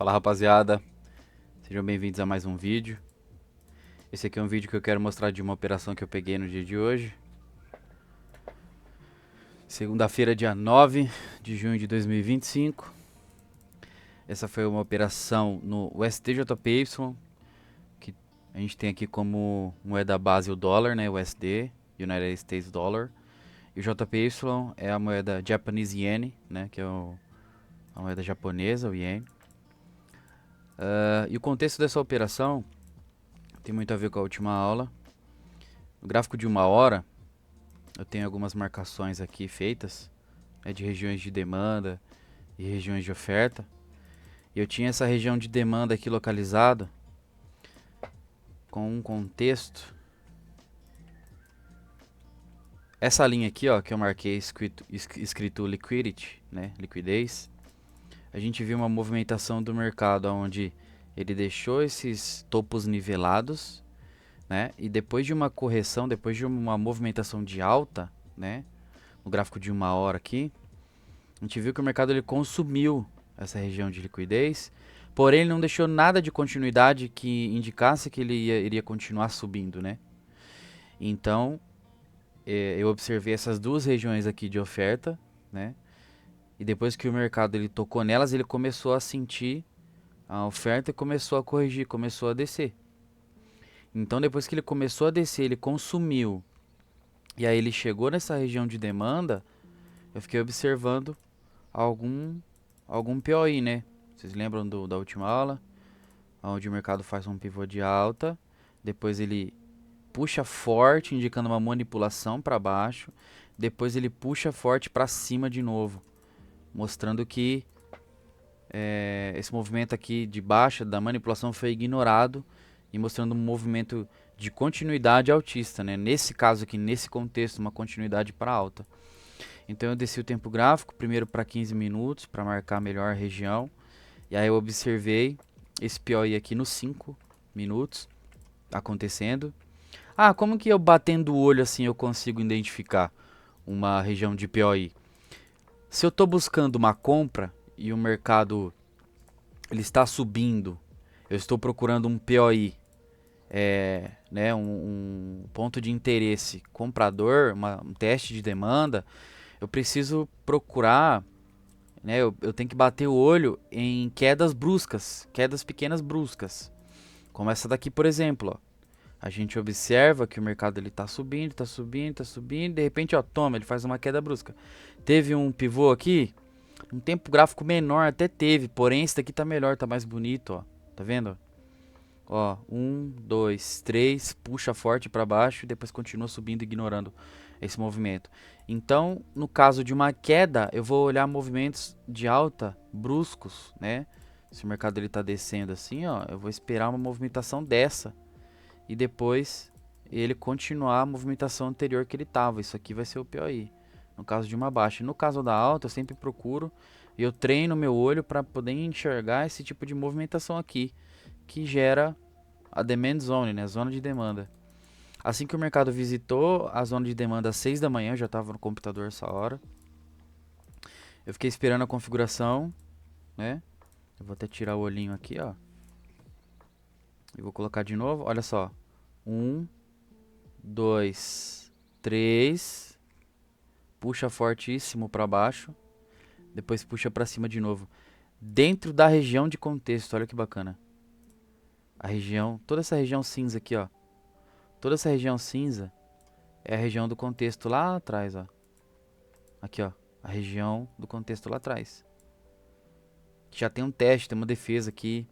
Fala rapaziada, sejam bem-vindos a mais um vídeo. Esse aqui é um vídeo que eu quero mostrar de uma operação que eu peguei no dia de hoje. Segunda-feira, dia 9 de junho de 2025. Essa foi uma operação no USDJPY, que a gente tem aqui como moeda base o dólar, né, USD, United States Dollar. E o JPY é a moeda Japanese Yen, né, que é a moeda japonesa, o Yen. E o contexto dessa operação tem muito a ver com a última aula. No gráfico de 1 hora, eu tenho algumas marcações aqui feitas, de regiões de demanda e regiões de oferta. E eu tinha essa região de demanda aqui localizada com um contexto. Essa linha aqui, ó, que eu marquei escrito liquidity, né, liquidez. A gente viu uma movimentação do mercado onde ele deixou esses topos nivelados, né? E depois de uma correção, depois de uma movimentação de alta, né, no gráfico de 1 hora aqui, a gente viu que o mercado ele consumiu essa região de liquidez, porém ele não deixou nada de continuidade que indicasse que ele iria continuar subindo, né? Então, eu observei essas duas regiões aqui de oferta, né? E depois que o mercado ele tocou nelas, ele começou a sentir a oferta e começou a corrigir, começou a descer. Então, depois que ele começou a descer, ele consumiu. E aí ele chegou nessa região de demanda, eu fiquei observando algum POI, né? Vocês lembram da última aula? Onde o mercado faz um pivô de alta, depois ele puxa forte, indicando uma manipulação para baixo, depois ele puxa forte para cima de novo, mostrando que esse movimento aqui de baixa da manipulação foi ignorado e mostrando um movimento de continuidade altista, né? Nesse caso aqui, nesse contexto, uma continuidade para alta. Então eu desci o tempo gráfico, primeiro para 15 minutos, para marcar melhor a região. E aí eu observei esse POI aqui nos 5 minutos acontecendo. Ah, como que eu batendo o olho assim eu consigo identificar uma região de POI? Se eu estou buscando uma compra e o mercado ele está subindo, eu estou procurando um POI, né, um ponto de interesse comprador, um teste de demanda, eu preciso procurar, né, eu tenho que bater o olho em quedas bruscas, quedas pequenas bruscas, como essa daqui, por exemplo, ó. A gente observa que o mercado ele tá subindo, tá subindo, tá subindo, de repente, ó, toma, ele faz uma queda brusca. Teve um pivô aqui, um tempo gráfico menor até teve, porém esse daqui tá melhor, tá mais bonito, ó. Tá vendo? Ó, 1, 2, 3, puxa forte para baixo e depois continua subindo, ignorando esse movimento. Então, no caso de uma queda, eu vou olhar movimentos de alta bruscos, né? Se o mercado ele tá descendo assim, ó, eu vou esperar uma movimentação dessa e depois ele continuar a movimentação anterior que ele estava. Isso aqui vai ser o POI, no caso de uma baixa. No caso da alta, eu sempre procuro e eu treino meu olho para poder enxergar esse tipo de movimentação aqui, que gera a demand zone, né, a zona de demanda. Assim que o mercado visitou a zona de demanda às 6 da manhã, eu já estava no computador essa hora. Eu fiquei esperando a configuração, né? Eu vou até tirar o olhinho aqui, ó. E vou colocar de novo, olha só. 1, 2, 3, puxa fortíssimo para baixo, depois puxa para cima de novo, dentro da região de contexto. Olha que bacana, a região, toda essa região cinza aqui, ó, toda essa região cinza é a região do contexto lá atrás, ó, aqui, ó, a região do contexto lá atrás, já tem um teste, tem uma defesa aqui.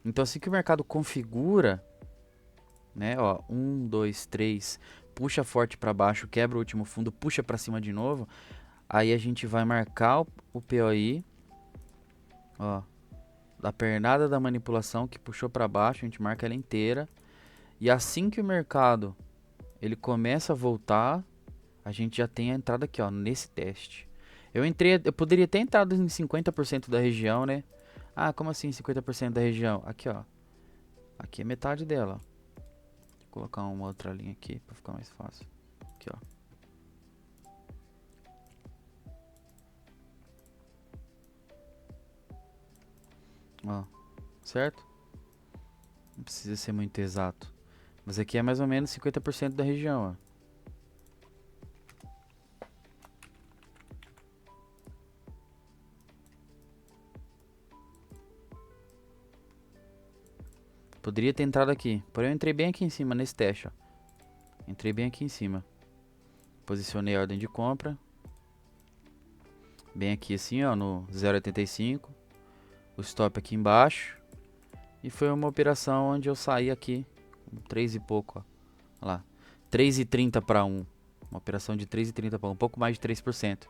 Então assim que o mercado configura, né, ó, 1, 2, 3, puxa forte para baixo, quebra o último fundo, puxa para cima de novo. Aí a gente vai marcar o POI, ó, da pernada da manipulação que puxou para baixo, a gente marca ela inteira. E assim que o mercado ele começa a voltar, a gente já tem a entrada aqui, ó, nesse teste. Eu poderia ter entrado em 50% da região, né? Ah, como assim 50% da região? Aqui, ó. Aqui é metade dela. Vou colocar uma outra linha aqui para ficar mais fácil. Aqui, ó. Ó, certo? Não precisa ser muito exato. Mas aqui é mais ou menos 50% da região, ó. Poderia ter entrado aqui. Porém, eu entrei bem aqui em cima, nesse teste, ó. Entrei bem aqui em cima. Posicionei a ordem de compra. Bem aqui assim, ó, no 0,85. O stop aqui embaixo. E foi uma operação onde eu saí aqui com 3 e pouco, ó. Olha lá. 3,30 para 1. Uma operação de 3,30 para 1. Um pouco mais de 3%.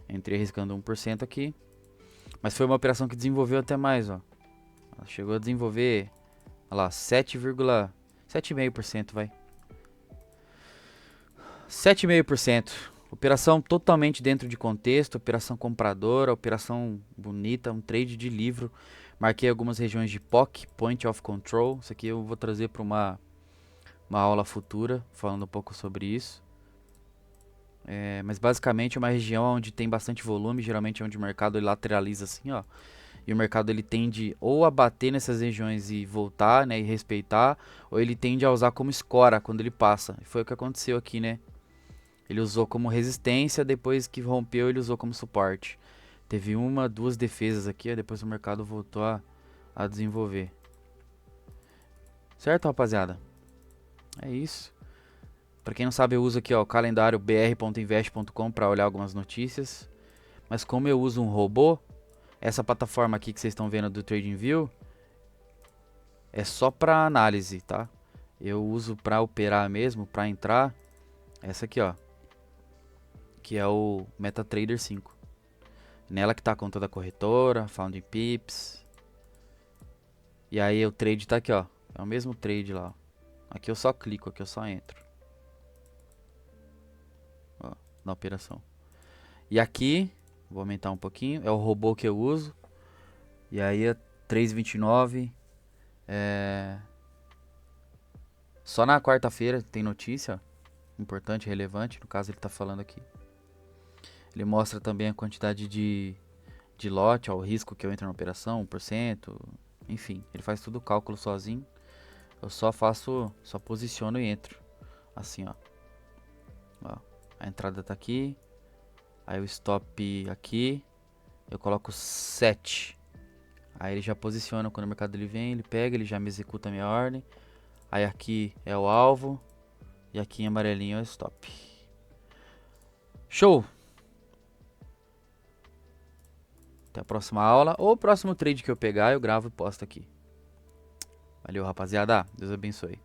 Entrei arriscando 1% aqui. Mas foi uma operação que desenvolveu até mais, ó. Ela chegou a desenvolver, olha lá, 7,5%, vai. 7,5%. Operação totalmente dentro de contexto, operação compradora, operação bonita, um trade de livro. Marquei algumas regiões de POC, Point of Control. Isso aqui eu vou trazer para uma aula futura, falando um pouco sobre isso. Mas basicamente é uma região onde tem bastante volume, geralmente é onde o mercado ele lateraliza assim, ó. E o mercado ele tende ou a bater nessas regiões e voltar, né, e respeitar, ou ele tende a usar como escora quando ele passa. E foi o que aconteceu aqui, né? Ele usou como resistência, depois que rompeu ele usou como suporte. Teve uma, duas defesas aqui, depois o mercado voltou a desenvolver. Certo, rapaziada? É isso. Pra quem não sabe, eu uso aqui ó, o calendário br.invest.com para olhar algumas notícias. Mas como eu uso um robô, essa plataforma aqui que vocês estão vendo do TradingView é só para análise, tá? Eu uso para operar mesmo, para entrar, essa aqui ó, que é o MetaTrader 5. Nela que tá a conta da corretora, Founding Pips. E aí o trade tá aqui ó, é o mesmo trade lá. Aqui eu só clico, aqui eu só entro. Ó, na operação. E aqui, vou aumentar um pouquinho, é o robô que eu uso. E aí é 3,29. Só na quarta-feira tem notícia importante, relevante. No caso ele tá falando aqui. Ele mostra também a quantidade de lote, ó, o risco que eu entro na operação, 1%. Enfim, ele faz tudo o cálculo sozinho. Eu só posiciono e entro. Assim, ó. A entrada tá aqui. Aí o stop aqui. Eu coloco 7. Aí ele já posiciona quando o mercado ele vem, ele pega, ele já me executa a minha ordem. Aí aqui é o alvo. E aqui em amarelinho é o stop. Show! Até a próxima aula. Ou o próximo trade que eu pegar, eu gravo e posto aqui. Valeu, rapaziada. Deus abençoe.